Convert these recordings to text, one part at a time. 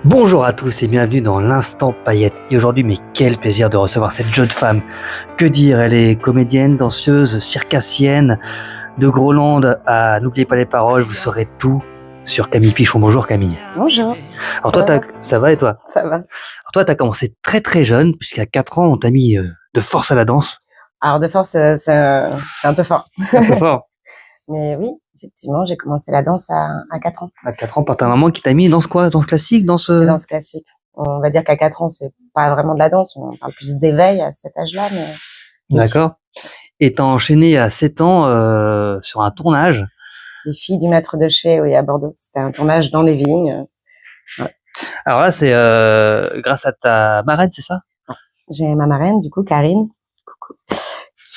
Bonjour à tous et bienvenue dans l'Instant Paillette. Et aujourd'hui, mais quel plaisir de recevoir cette jeune femme. Que dire, elle est comédienne, danseuse, circassienne, de Groland à N'oubliez pas les paroles, vous saurez tout sur Camille Pichon. Bonjour Camille. Bonjour. Alors toi, ça va et toi? Ça va. Alors toi, t'as commencé très très jeune, puisqu'à 4 ans, on t'a mis de force à la danse. Alors de force, c'est un peu fort. Un peu fort. Mais oui, effectivement, j'ai commencé la danse à 4 ans. À 4 ans, par ta maman qui t'a mis danse quoi? Danse classique, C'était danse classique. On va dire qu'à 4 ans, c'est pas vraiment de la danse, on parle plus d'éveil à cet âge-là. Mais D'accord. Et t'as enchaîné à 7 ans sur un tournage. Les filles du maître de chez, oui, à Bordeaux. C'était un tournage dans les vignes. Ouais. Alors là, c'est grâce à ta marraine, c'est ça? J'ai ma marraine, du coup, Karine,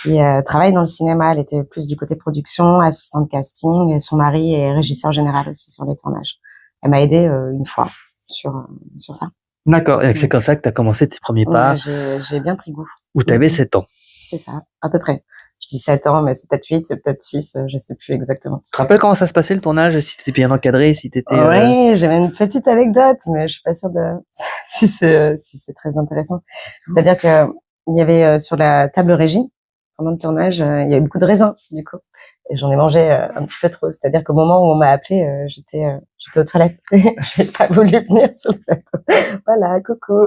qui travaille dans le cinéma. Elle était plus du côté production, assistante casting. Et son mari est régisseur général aussi sur les tournages. Elle m'a aidée une fois sur ça. D'accord, et c'est comme ça que tu as commencé tes premiers pas. Ouais, j'ai bien pris goût. Où tu avais 7 ans. C'est ça, à peu près. Je dis 7 ans, mais c'est peut-être 8, c'est peut-être 6, je sais plus exactement. Tu te rappelles comment ça se passait le tournage? Si t'étais bien encadré, si t'étais... Oui, j'avais une petite anecdote, mais je suis pas sûre de si c'est très intéressant. C'est-à-dire que il y avait sur la table régie, pendant le tournage, il y avait beaucoup de raisins, du coup. Et j'en ai mangé un petit peu trop. C'est-à-dire qu'au moment où on m'a appelée, j'étais aux toilettes. Je n'ai pas voulu venir sur le plateau. Voilà, coucou.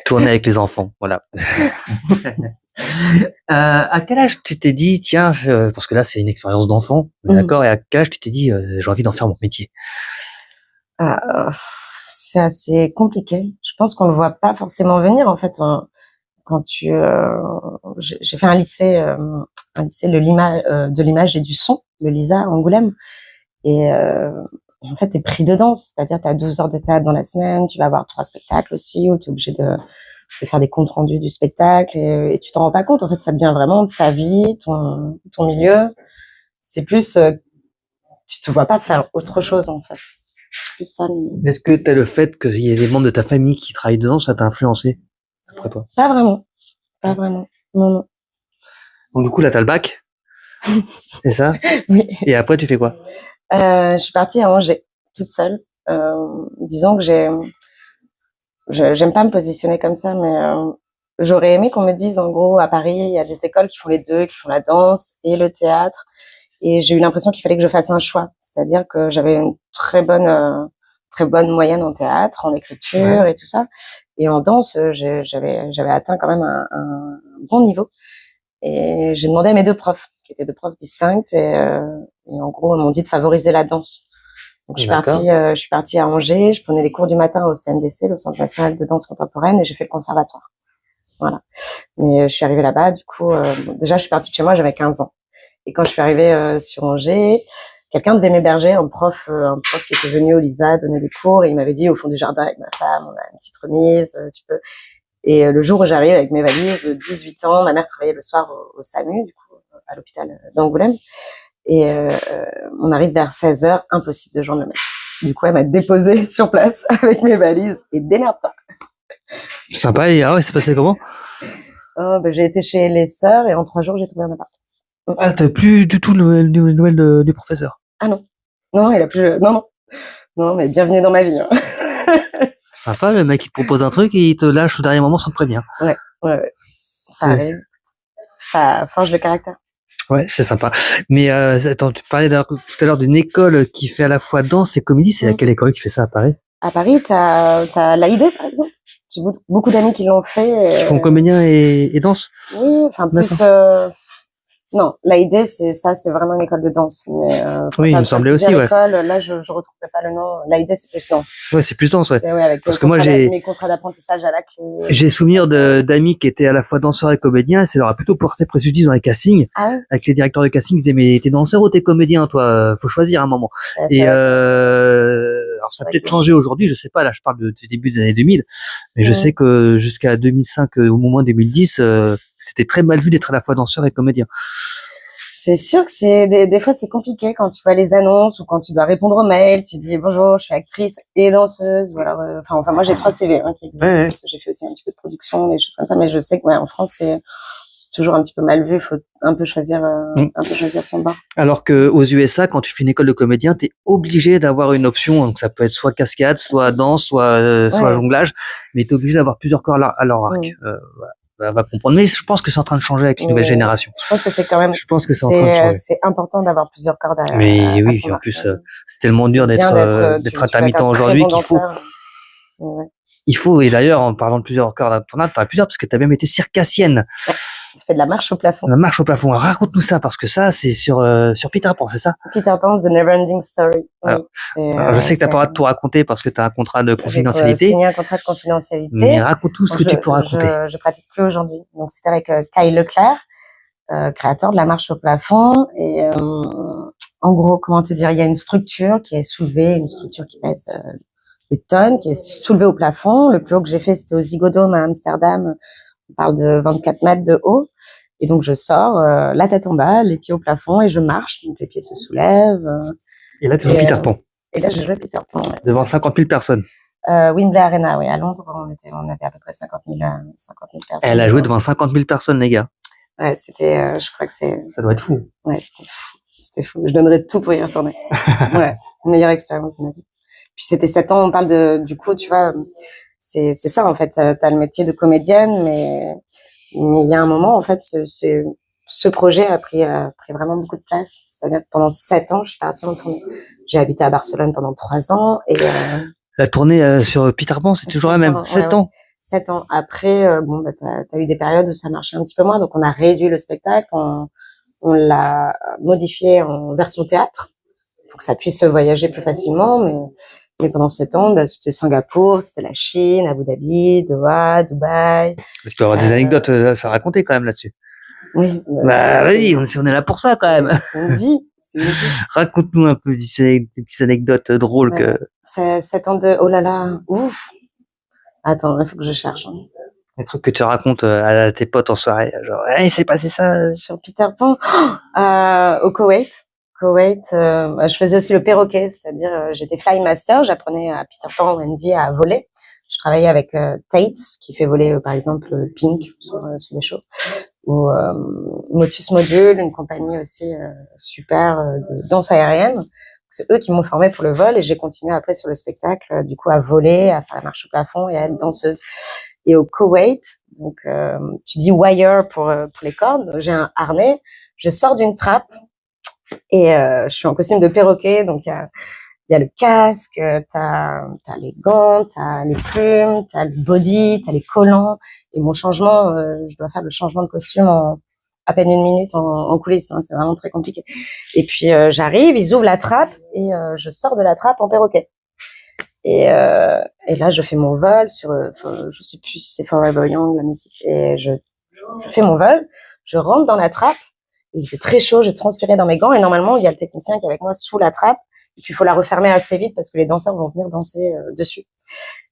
Tourner avec les enfants, voilà. À quel âge tu t'es dit, tiens, parce que là c'est une expérience d'enfant, d'accord, et à quel âge tu t'es dit, j'ai envie d'en faire mon métier? C'est assez compliqué. Je pense qu'on le voit pas forcément venir. En fait, quand j'ai fait un lycée de l'image et du son, le LISA à Angoulême, et en fait, t'es pris dedans. C'est-à-dire, t'as 12 heures de théâtre dans la semaine, tu vas avoir 3 spectacles aussi, où t'es obligé de faire des comptes rendus du spectacle, et tu t'en rends pas compte. En fait, ça devient vraiment ta vie, ton milieu. C'est plus, tu te vois pas faire autre chose, en fait. C'est plus ça. Est-ce que t'as le fait qu'il y ait des membres de ta famille qui travaillent dedans, ça t'a influencé, après toi? Pas vraiment. Pas vraiment. Non. Donc du coup, là, t'as le bac. C'est ça? Oui. Et après, tu fais quoi? Je suis partie à Angers, toute seule. Disons que j'aime pas me positionner comme ça, mais j'aurais aimé qu'on me dise, en gros, à Paris, il y a des écoles qui font les deux, qui font la danse et le théâtre. Et j'ai eu l'impression qu'il fallait que je fasse un choix. C'est-à-dire que j'avais une très bonne moyenne en théâtre, en écriture et tout ça. Et en danse, j'avais atteint quand même un bon niveau. Et j'ai demandé à mes deux profs, qui étaient deux profs distinctes, et en gros, ils m'ont dit de favoriser la danse. Donc, je suis partie à Angers, je prenais les cours du matin au CNDC, le Centre National de Danse Contemporaine, et j'ai fait le conservatoire. Voilà. Mais je suis arrivée là-bas, du coup, déjà, je suis partie de chez moi, j'avais 15 ans. Et quand je suis arrivée sur Angers, quelqu'un devait m'héberger, un prof qui était venu au LISA donner des cours, et il m'avait dit, au fond du jardin avec ma femme, on a une petite remise, tu peux... Et le jour où j'arrive avec mes valises, 18 ans, ma mère travaillait le soir au SAMU, du coup, à l'hôpital d'Angoulême. Et on arrive vers 16h, impossible de joindre ma mère. Du coup, elle m'a déposée sur place avec mes valises et démerde-toi. Sympa, et c'est passé comment? J'ai été chez les sœurs et en 3 jours, j'ai trouvé un appart. Ah, t'as plus du tout de nouvelles du professeur? Ah non. Non, il a plus... Non, mais bienvenue dans ma vie. Hein. Sympa, le mec, il te propose un truc et il te lâche au dernier moment sans te prévenir. Ouais. Ça arrive. Ça forge le caractère. Ouais, c'est sympa. Mais attends, tu parlais tout à l'heure d'une école qui fait à la fois danse et comédie. C'est à quelle école qui fait ça à Paris? À Paris, t'as l'AID, par exemple. J'ai beaucoup d'amis qui l'ont fait. Qui font comédien et danse? Oui, enfin plus... Non, l'AID, c'est vraiment une école de danse. Mais oui, il me semblait aussi, ouais. Là, je retrouverai pas le nom. L'AID, c'est plus danse. Ouais, c'est plus danse, ouais. Avec parce que moi, mes contrats d'apprentissage à la clé. J'ai souvenir d'amis qui étaient à la fois danseurs et comédiens, et ça leur a plutôt porté préjudice dans les castings. Ah ouais? Avec les directeurs de casting, ils disaient, mais t'es danseur ou t'es comédien, toi? Faut choisir un moment. Et alors ça a peut-être changé aujourd'hui, je sais pas, là, je parle du début des années 2000, mais je sais que jusqu'à 2005, au moins 2010, c'était très mal vu d'être à la fois danseur et comédien. C'est sûr que des fois c'est compliqué quand tu vois les annonces ou quand tu dois répondre aux mails, tu dis bonjour, je suis actrice et danseuse, ou alors enfin moi j'ai 3 CV qui existent, parce que j'ai fait aussi un petit peu de production, des choses comme ça, mais je sais que en France c'est toujours un petit peu mal vu. Il faut un peu choisir son bord. Alors que aux USA, quand tu fais une école de comédien, t'es obligé d'avoir une option. Donc ça peut être soit cascade, soit danse, soit jonglage, mais t'es obligé d'avoir plusieurs corps à leur arc. Voilà, va comprendre. Mais je pense que c'est en train de changer avec une nouvelle génération. Je pense que c'est quand même. Je pense que c'est en train de changer. C'est important d'avoir plusieurs cordes à. Mais oui, en plus, c'est tellement dur d'être à mi-temps aujourd'hui qu'il faut. Ouais. Il faut, et d'ailleurs, en parlant de plusieurs cordes à ton arc, t'en as plusieurs parce que t'as même été circassienne. Ouais. Tu fais de la marche au plafond. La marche au plafond. Raconte-nous ça parce que ça, c'est sur Peter Pan, c'est ça? Peter Pan, The Neverending Story. Alors, je sais que t'as pas le droit de tout raconter parce que t'as un contrat de confidentialité. J'ai signé un contrat de confidentialité. Mais raconte tout ce que tu peux raconter. Je pratique plus aujourd'hui. Donc c'était avec Kyle Leclerc, créateur de la marche au plafond. Et en gros, comment te dire, il y a une structure qui est soulevée, une structure qui pèse des tonnes, qui est soulevée au plafond. Le plus haut que j'ai fait, c'était au Ziggo Dome à Amsterdam. On parle de 24 mètres de haut. Et donc, je sors la tête en bas, les pieds au plafond et je marche. Donc, les pieds se soulèvent. Et là, tu joues Peter Pan. Et là, je jouais Peter Pan. Ouais. Devant 50 000 personnes. Wembley Arena, oui. À Londres, on avait à peu près 50 000 personnes. Elle a joué devant 50 000 personnes, les gars. Ouais, c'était, je crois que ça doit être fou. Ouais, c'était fou. Je donnerais tout pour y retourner. Ouais. Meilleure expérience de ma vie. Puis c'était 7 ans, on parle du coup, tu vois, c'est ça, en fait. T'as le métier de comédienne, mais il y a un moment, en fait, ce projet a pris vraiment beaucoup de place. C'est-à-dire que pendant 7 ans, je suis partie en tournée. J'ai habité à Barcelone pendant 3 ans et, la tournée sur Peter Pan, c'est toujours la même. 7 ans. 7 ans. Après, t'as eu des périodes où ça marchait un petit peu moins, donc on a réduit le spectacle, on l'a modifié en version théâtre pour que ça puisse voyager plus facilement, mais pendant 7 ans, c'était Singapour, c'était la Chine, Abu Dhabi, Doha, Dubaï. Tu dois avoir des anecdotes à raconter quand même là-dessus. Oui. Vas-y, on est là pour ça quand même. C'est une vie. Raconte-nous un peu des petites anecdotes drôles que. C'est 7 ans de, oh là là, ouf. Attends, il faut que je cherche. Les trucs que tu racontes à tes potes en soirée, genre, il s'est passé ça. Sur Peter Pan, au Koweït. Je faisais aussi le perroquet, c'est-à-dire j'étais fly master, j'apprenais à Peter Pan, Wendy à voler. Je travaillais avec Tate, qui fait voler par exemple Pink sur des shows, ou Motus Module, une compagnie aussi super de danse aérienne. C'est eux qui m'ont formée pour le vol et j'ai continué après sur le spectacle, du coup à voler, à faire la marche au plafond et à être danseuse. Et au Koweït, donc tu dis wire pour les cordes, j'ai un harnais, je sors d'une trappe et je suis en costume de perroquet, donc il y a le casque, t'as les gants, t'as les plumes, t'as le body, t'as les collants. Et mon changement, je dois faire le changement de costume en à peine 1 minute en coulisses. Hein, c'est vraiment très compliqué. Et puis j'arrive, ils ouvrent la trappe et je sors de la trappe en perroquet. Et là, je fais mon vol sur, je sais plus si c'est Forever Young la musique. Et je fais mon vol, je rentre dans la trappe. Il faisait très chaud, j'ai transpiré dans mes gants et normalement il y a le technicien qui est avec moi sous la trappe et puis il faut la refermer assez vite parce que les danseurs vont venir danser dessus.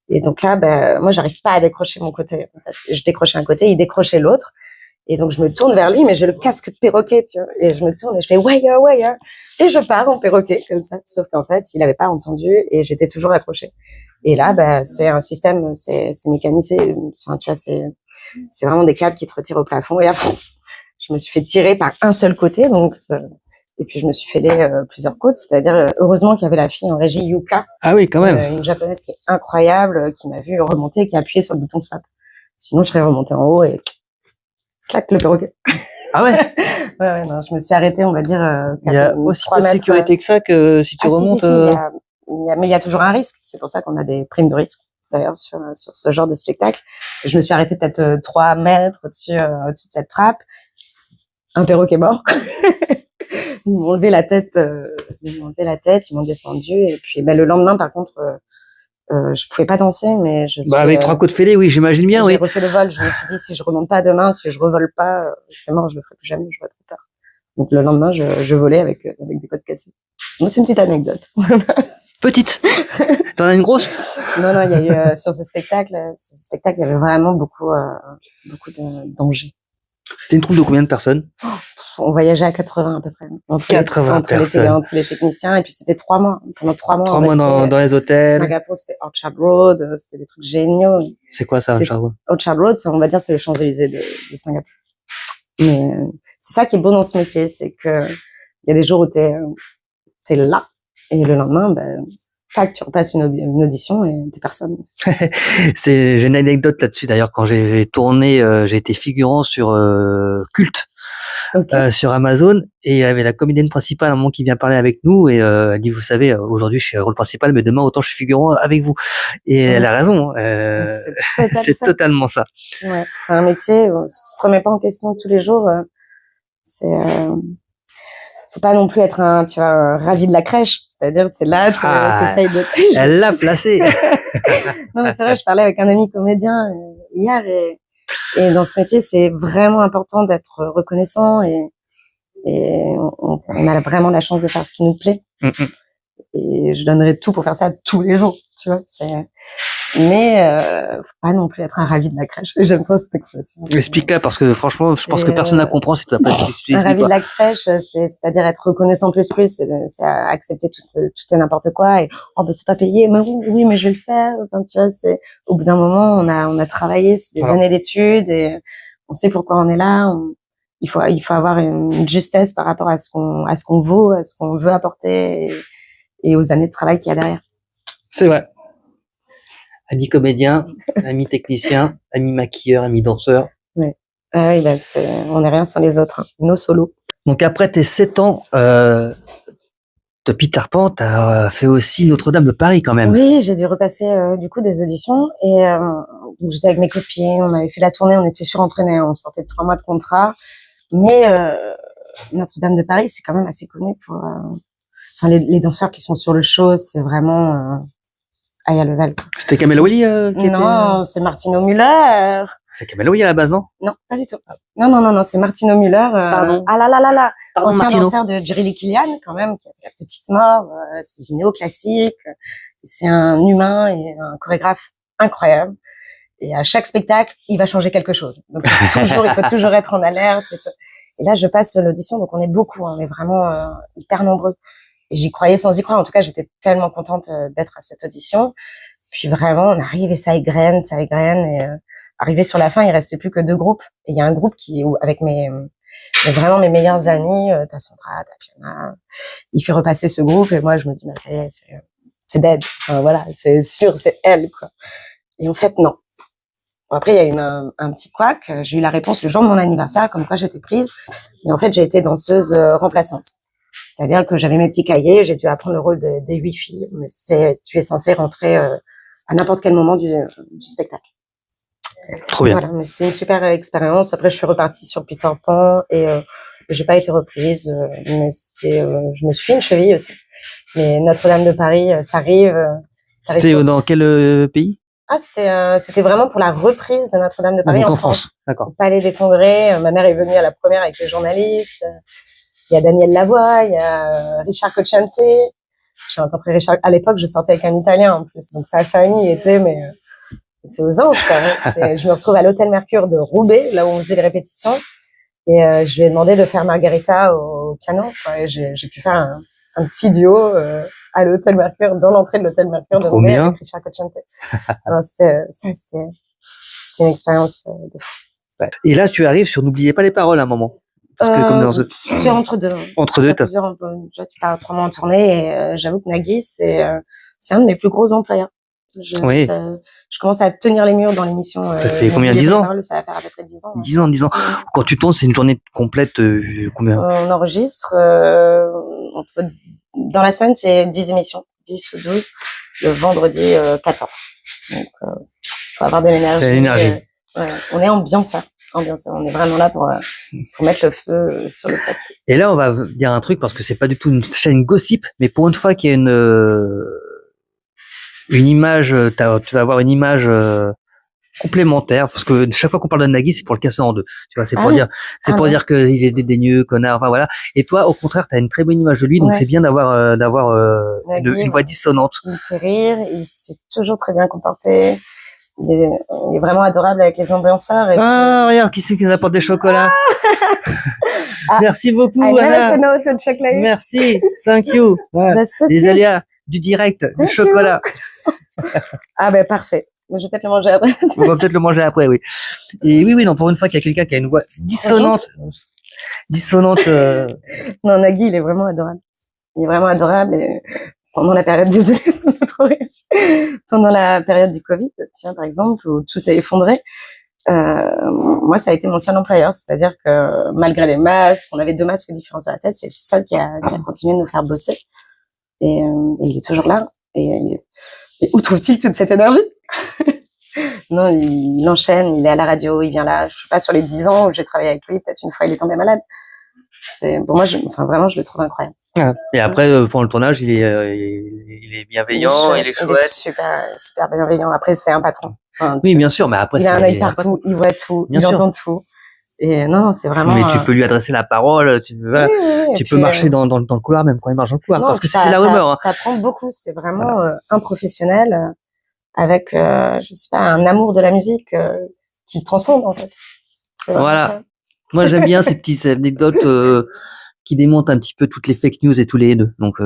Et donc là, moi j'arrive pas à décrocher mon côté. En fait, je décrochais un côté, il décrochait l'autre. Et donc je me tourne vers lui, mais j'ai le casque de perroquet, tu vois. Et je me tourne et je fais wire, wire, et je pars en perroquet comme ça. Sauf qu'en fait, il avait pas entendu et j'étais toujours accrochée. Et là, c'est un système, c'est mécanisé. Enfin, tu vois, c'est vraiment des câbles qui te retirent au plafond et à fond. Je me suis fait tirer par un seul côté, donc et puis je me suis fêlé plusieurs côtes, c'est-à-dire heureusement qu'il y avait la fille en régie Yuka. Ah oui, quand même. Une japonaise qui est incroyable, qui m'a vu remonter et qui a appuyé sur le bouton stop. Sinon, je serais remontée en haut et clac le perroquet. Ah ouais. Ouais, non, je me suis arrêtée, on va dire. Il y a aussi peu de sécurité que ça que si tu remontes. Mais il y a toujours un risque. C'est pour ça qu'on a des primes de risque. D'ailleurs, sur ce genre de spectacle. Et je me suis arrêtée peut-être 3 mètres au-dessus de cette trappe. Un perroquet mort. Ils m'ont enlevé la tête, ils m'ont descendu. Et puis, le lendemain, par contre, je pouvais pas danser, mais je suis. Avec 3 côtes fêlées, oui, j'imagine bien, oui. J'ai refait le vol. Je me suis dit, si je remonte pas demain, si je revole pas, c'est mort, je le ferai plus jamais, je vois trop tard. Donc, le lendemain, je volais avec des côtes cassées. Moi, c'est une petite anecdote. Petite. T'en as une grosse? Non, il y a eu, sur ce spectacle, il y avait vraiment beaucoup de dangers. C'était une troupe de combien de personnes? On voyageait à 80 à peu près. Entre 80 personnes. Entre les techniciens, et puis c'était 3 mois. Pendant 3 mois. 3 mois dans les hôtels. Singapour, c'était Orchard Road, c'était des trucs géniaux. C'est quoi ça, Orchard Road? Orchard Road, on va dire, c'est les Champs-Élysées de Singapour. Mais c'est ça qui est beau dans ce métier, c'est que il y a des jours où t'es là et le lendemain, tac, tu repasses une audition et t'es personne. J'ai une anecdote là-dessus d'ailleurs. Quand j'ai tourné, j'ai été figurant sur Culte. Okay. Sur Amazon, et il y avait la comédienne principale à un moment qui vient parler avec nous, et elle dit, vous savez, aujourd'hui je suis rôle principal, mais demain autant je suis figurant avec vous. Et elle a raison, c'est totalement ça. Ouais, c'est un métier où, si tu te remets pas en question tous les jours, c'est faut pas non plus être un ravi de la crèche, c'est-à-dire c'est là, t'essayes de... Elle l'a placé. Non mais c'est vrai, je parlais avec un ami comédien hier, et dans ce métier, c'est vraiment important d'être reconnaissant, et on a vraiment la chance de faire ce qui nous plaît. Et je donnerais tout pour faire ça tous les jours, tu vois. Mais faut pas non plus être un ravi de la crèche. J'aime trop cette expression. Explique-la, parce que franchement, je pense que personne ne comprend si tu n'as pas expliqué. Un ravi de la crèche, c'est-à-dire être reconnaissant plus, c'est accepter tout et n'importe quoi, et c'est pas payé, mais oui, mais je vais le faire. Enfin, tu vois, c'est au bout d'un moment, on a travaillé, c'est des années d'études, et on sait pourquoi on est là. Il faut avoir une justesse par rapport à ce qu'on vaut, à ce qu'on veut apporter, et aux années de travail qu'il y a derrière. C'est vrai. Ami comédien, ami technicien, ami maquilleur, ami danseur. Oui. Oui, on n'est rien sans les autres, hein. Nos solos. Donc après tes 7 ans de Peter Pan, t'as fait aussi Notre-Dame de Paris quand même. Oui, j'ai dû repasser du coup des auditions, et donc j'étais avec mes copines, on avait fait la tournée, on était surentraînés, on sortait de 3 mois de contrat, mais Notre-Dame de Paris, c'est quand même assez connu pour... les danseurs qui sont sur le show, c'est vraiment... Aya Leval. C'était Kamel Wally Non, c'est Martino Müller. C'est Kamel Wally à la base, non? Non, pas du tout. Non, c'est Martino Müller. Pardon. Ah là. Pardon, ancien Martino. danseur de Jerry Lee Kilian, quand même, qui a fait La Petite Mort. C'est du néoclassique. C'est un humain et un chorégraphe incroyable. Et à chaque spectacle, il va changer quelque chose. Donc il faut toujours être en alerte. Et là, je passe l'audition, donc on est beaucoup, on est vraiment hyper nombreux. Et j'y croyais sans y croire. En tout cas, j'étais tellement contente d'être à cette audition. Puis vraiment, on arrive et ça égrène. Et arrivé sur la fin, il restait plus que 2 groupes. Et il y a un groupe avec vraiment mes meilleurs amis, t'as Sandra, t'as Fiona. Il fait repasser ce groupe, et moi, je me dis, ça y est, c'est dead. Enfin, voilà, c'est sûr, c'est elle, quoi. Et en fait, non. Bon, après, il y a eu un petit couac. J'ai eu la réponse le jour de mon anniversaire, comme quoi j'étais prise. Et en fait, j'ai été danseuse remplaçante. C'est-à-dire que j'avais mes petits cahiers, j'ai dû apprendre le rôle des 8 filles, mais tu es censé rentrer à n'importe quel moment du spectacle. Trop bien. Voilà, mais c'était une super expérience. Après, je suis repartie sur Peter Pan, et j'ai pas été reprise, mais je me suis fait une cheville aussi. Mais Notre-Dame de Paris, t'arrives. C'était dans quel pays? Ah, c'était vraiment pour la reprise de Notre-Dame de Paris donc en France. D'accord. Au Palais des Congrès. Ma mère est venue à la première avec les journalistes. Il y a Daniel Lavoie, il y a Richard Cocciante. J'ai rencontré Richard. À l'époque, je sortais avec un Italien en plus, donc sa famille était aux anges, quoi. Je me retrouve à l'hôtel Mercure de Roubaix, là où on faisait les répétitions, et je lui ai demandé de faire Margarita au piano, quoi. Et j'ai pu faire un petit duo à l'hôtel Mercure, dans l'entrée de l'hôtel Mercure de Roubaix, avec Richard Cocciante. Alors, c'était une expérience de fou. Ouais. Et là, tu arrives sur N'oubliez pas les paroles à un moment. Parce que comme c'est entre deux. Entre deux, tu pars 3 mois en tournée, et j'avoue que Nagui, c'est un de mes plus gros employeurs. Je commence à tenir les murs dans l'émission. Ça fait combien? 10 ans? Ça va faire à peu près 10 ans. 10 ans. Quand tu tournes, c'est une journée complète, combien? On enregistre, dans la semaine, c'est 10 émissions, 10 ou 12. Le vendredi, 14. Donc, faut avoir de l'énergie. C'est l'énergie. On est ambianceur. On est vraiment là pour mettre le feu sur le plateau. Et là, on va dire un truc, parce que c'est pas du tout une chaîne gossip, mais pour une fois qu'il y a une image, tu vas avoir une image complémentaire, parce que chaque fois qu'on parle de Nagui, c'est pour le casser en deux. Tu vois, c'est pour dire qu'il est dédaigneux, connard, enfin voilà. Et toi, au contraire, t'as une très bonne image de lui, donc c'est bien d'avoir une voix dissonante. Il me fait rire, il s'est toujours très bien comporté. Il est vraiment adorable avec les ambianceurs. Regarde, qui c'est qui nous apporte des chocolats? Merci beaucoup, Anna. Merci, thank you. Les aléas du direct, du chocolat. Ah, parfait. Mais je vais peut-être le manger après. On va peut-être le manger après, oui. Et oui, non, pour une fois qu'il y a quelqu'un qui a une voix dissonante. Non, Nagui, il est vraiment adorable. Il est vraiment adorable et pendant la période, désolée, ça me fait trop rire. Pendant la période du Covid, tiens, par exemple, où tout s'est effondré, moi, ça a été mon seul employeur. C'est-à-dire que malgré les masques, on avait 2 masques différents sur la tête, c'est le seul qui a continué de nous faire bosser. Et il est toujours là. Et où trouve-t-il toute cette énergie? Non, il enchaîne, il est à la radio, il vient là. Je suis pas sur les 10 ans où j'ai travaillé avec lui. Peut-être une fois, il est tombé malade. Pour moi, vraiment, je le trouve incroyable. Et après, pendant le tournage, il est bienveillant, il est chouette. Il est super bienveillant. Après, c'est un patron. Enfin, oui, bien sûr, mais après, il a un œil partout, il voit tout, il entend tout. Et non, c'est vraiment. Mais tu peux lui adresser la parole, tu peux marcher dans le couloir, même quand il marche dans le couloir, parce que c'était la rumeur. Hein. T'apprends beaucoup, c'est vraiment un professionnel avec, je sais pas, un amour de la musique qui le transcende en fait. Voilà. Moi, j'aime bien ces petites anecdotes qui démontent un petit peu toutes les fake news et tous les haineux. Donc,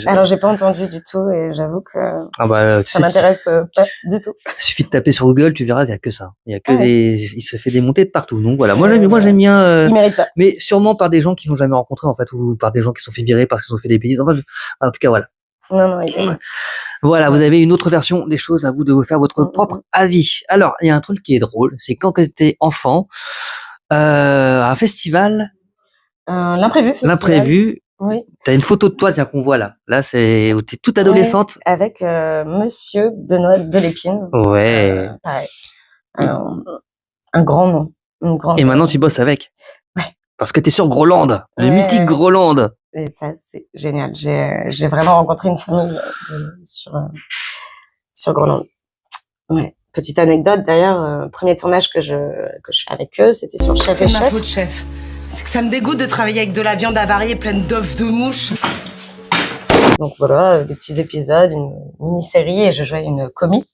alors, j'ai pas entendu du tout et j'avoue que ça m'intéresse pas du tout. Il suffit de taper sur Google, tu verras, il y a que ça. Il y a que il se fait démonter de partout. Donc voilà. Moi, j'aime bien. Il mérite pas. Mais sûrement par des gens qui l'ont jamais rencontré en fait, ou par des gens qui se sont fait virer parce qu'ils ont fait des bêtises. Enfin, en tout cas, voilà. Non, il est... Voilà, vous avez une autre version des choses, à vous de vous faire votre propre avis. Alors, il y a un truc qui est drôle, c'est quand tu étais enfant, un festival. L'imprévu. Oui. T'as une photo de toi, tiens, qu'on voit là. Là, c'est où t'es toute adolescente. Ouais, avec Monsieur Benoît Delépine. Ouais. Pareil. Un grand nom. Et maintenant, tu bosses avec. Ouais. Parce que t'es sur Groland, le mythique Groland. Et ça, c'est génial. J'ai vraiment rencontré une famille sur Groland. Ouais. Petite anecdote d'ailleurs, premier tournage que je fais avec eux, c'était sur Chef et Chef. C'est ma faute, chef. C'est que ça me dégoûte de travailler avec de la viande avariée pleine d'œufs de mouches. Donc voilà, des petits épisodes, une mini-série et je jouais une commis.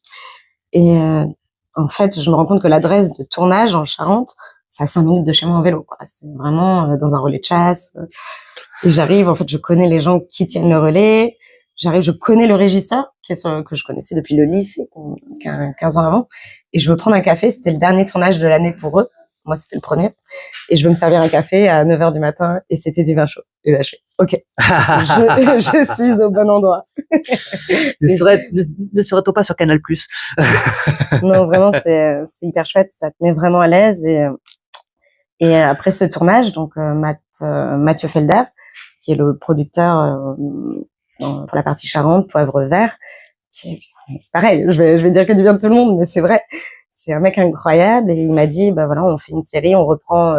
Et en fait, je me rends compte que l'adresse de tournage en Charente, c'est à 5 minutes de chez moi en vélo, quoi. C'est vraiment dans un relais de chasse. Et j'arrive, en fait, je connais les gens qui tiennent le relais. J'arrive, je connais le régisseur que je connaissais depuis le lycée, 15 ans avant. Et je veux prendre un café. C'était le dernier tournage de l'année pour eux. Moi, c'était le premier. Et je veux me servir un café à 9h du matin et c'était du vin chaud. Et là, je fais, OK. je suis au bon endroit. Ne serait-on pas sur Canal+? Non, vraiment, c'est hyper chouette. Ça te met vraiment à l'aise. Et après ce tournage, donc, Mathieu Felder, qui est le producteur, pour la partie Charente, Poivre Vert. C'est pareil. Je vais dire que du bien de tout le monde, mais c'est vrai. C'est un mec incroyable et il m'a dit, bah voilà, on fait une série, on reprend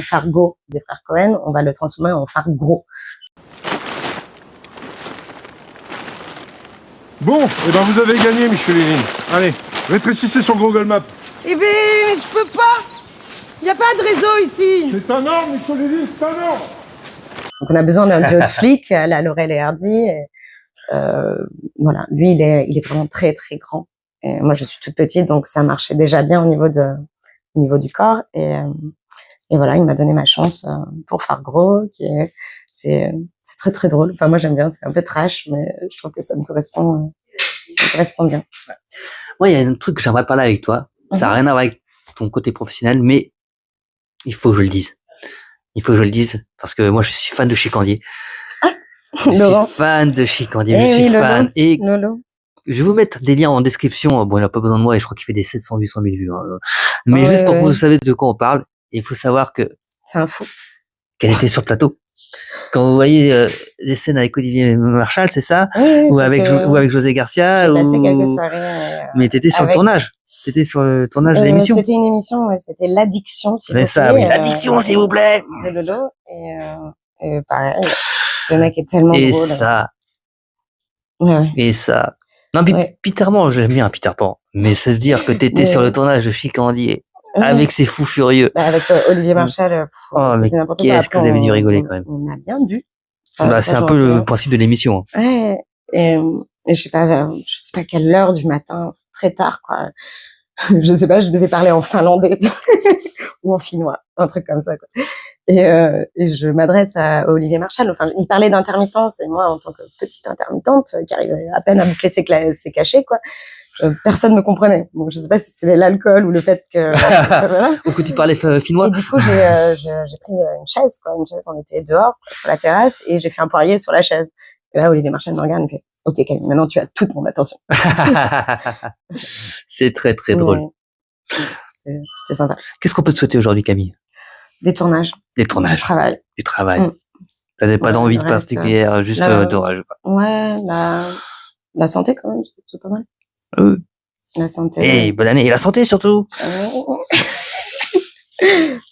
Fargo des frères Cohen, on va le transformer en Fargros. Bon, et ben vous avez gagné, Micheline. Allez, rétrécissez sur Google Maps. Eh ben, mais je peux pas. Il y a pas de réseau ici. C'est un ordre, Micheline, c'est un ordre. Donc on a besoin d'un duo de flics, à la Laurel et Hardy. Et, voilà, lui il est vraiment très très grand. Et moi je suis toute petite, donc ça marchait déjà bien au niveau du corps. Et voilà, il m'a donné ma chance pour Fargros, c'est très très drôle. Enfin moi j'aime bien, c'est un peu trash, mais je trouve que ça me correspond bien. Moi il y a un truc que j'aimerais parler avec toi. Ça n'a rien à voir avec ton côté professionnel, mais il faut que je le dise. Il faut que je le dise parce que moi je suis fan de Chicandier. Je suis fan de Chicandier, je suis fan. Et Lolo. Je vais vous mettre des liens en description. Bon, il n'a pas besoin de moi et je crois qu'il fait des 700, 800 000 vues. Hein. Mais juste pour que vous sachiez de quoi on parle, il faut savoir que c'est un fou. Qu'elle était sur plateau. Quand vous voyez des scènes avec Olivier Marchal, c'est ça, oui, ou avec José Garcia, j'ai passé quelques soirées. Mais t'étais sur le tournage. T'étais sur le tournage de l'émission. C'était une émission, ouais, c'était l'addiction, s'il vous plaît. Ça, oui, l'addiction, s'il vous plaît. De Lolo et pareil, ce mec est tellement drôle. Ça. Ouais. Et ça. Non, mais Peter Pan, j'aime bien Peter Pan, mais c'est dire que t'étais sur le tournage de Chicandier. Avec ses fous furieux. Bah, avec Olivier Marchal, c'était n'importe quoi. Qu'est-ce que vous avez dû rigoler quand même. On a bien dû. C'est un peu le principe de l'émission. Ouais. Et je sais pas quelle heure du matin, très tard, quoi. Je sais pas, je devais parler en finlandais ou en finnois, un truc comme ça, quoi. Et je m'adresse à Olivier Marchal. Enfin, il parlait d'intermittence et moi, en tant que petite intermittente qui arrive à peine à boucler ses cachets, quoi. personne me comprenait. Bon, je sais pas si c'était l'alcool ou le fait que voilà. Ou que tu parlais finnois. Et du coup, j'ai pris une chaise, quoi, une chaise. On était dehors sur la terrasse et j'ai fait un poirier sur la chaise. Et là, Olivier Marchal me regarde et me fait OK, Camille, maintenant tu as toute mon attention. C'est très très drôle. Ouais. C'était sympa. Qu'est-ce qu'on peut te souhaiter aujourd'hui, Camille? Des tournages. Des tournages. Du travail. Du travail. Mm. T'avais pas Ouais, d'envie le de reste, particulière, juste d'orage. Ouais, la santé quand même, c'est pas mal. La santé. Et bonne année. Et la santé surtout.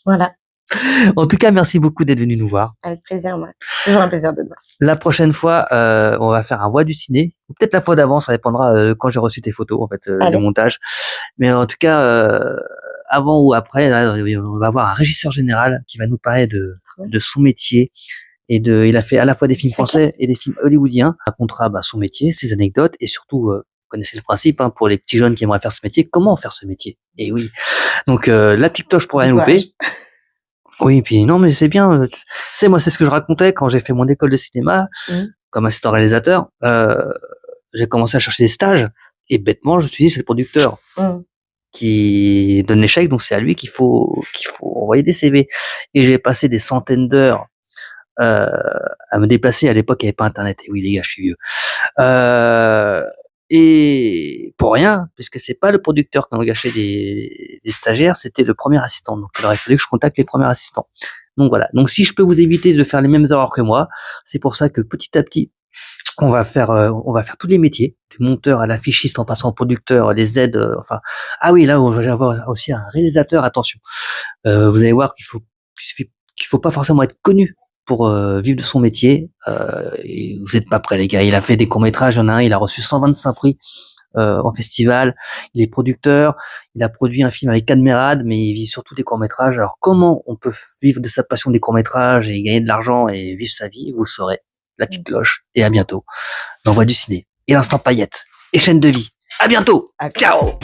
Voilà. En tout cas, merci beaucoup d'être venu nous voir. Avec plaisir, moi. C'est toujours un plaisir de te voir. La prochaine fois, on va faire un voix du ciné. Ou peut-être la fois d'avant, ça dépendra quand j'ai reçu tes photos, en fait, le montage. Mais en tout cas, avant ou après, là, on va avoir un régisseur général qui va nous parler de son métier. Il a fait à la fois des films français et des films hollywoodiens. Il racontera son métier, ses anecdotes et surtout, vous connaissez le principe, pour les petits jeunes qui aimeraient faire ce métier, comment faire ce métier. Et oui. Donc, la petite cloche pour rien louper. Oui, puis non, mais c'est bien. Moi, c'est ce que je racontais quand j'ai fait mon école de cinéma, comme assistant réalisateur. J'ai commencé à chercher des stages et bêtement, je me suis dit, c'est le producteur qui donne l'échec, donc c'est à lui qu'il faut envoyer des CV. Et j'ai passé des centaines d'heures à me déplacer. À l'époque, il n'y avait pas Internet. Et oui, les gars, je suis vieux. Et pour rien, puisque c'est pas le producteur qui a engagé des stagiaires, c'était le premier assistant. Donc, il aurait fallu que je contacte les premiers assistants. Donc voilà. Donc, si je peux vous éviter de faire les mêmes erreurs que moi, c'est pour ça que petit à petit, on va faire tous les métiers, du monteur à l'affichiste en passant au producteur, les aides, ah oui, là, on va avoir aussi un réalisateur, attention. Vous allez voir qu'il faut pas forcément être connu pour vivre de son métier. Et vous êtes pas prêts, les gars. Il a fait des courts-métrages, il y en a un, il a reçu 125 prix en festival, il est producteur, il a produit un film avec Cadmerade, mais il vit surtout des courts-métrages. Alors comment on peut vivre de sa passion des courts-métrages et gagner de l'argent et vivre sa vie? Vous le saurez. La petite cloche. Et à bientôt. L'envoi du ciné. Et l'instant paillette. Et chaîne de vie. À bientôt. Ciao.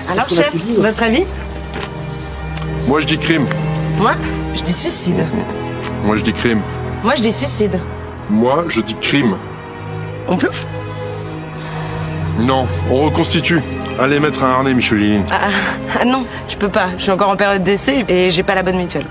Alors, chef, votre avis? Moi, je dis crime. Moi, je dis suicide. Moi, je dis crime. Moi, je dis suicide. Moi, je dis crime. On plouffe? Non, on reconstitue. Allez mettre un harnais, Micheline. Ah non, je peux pas. Je suis encore en période d'essai et j'ai pas la bonne mutuelle.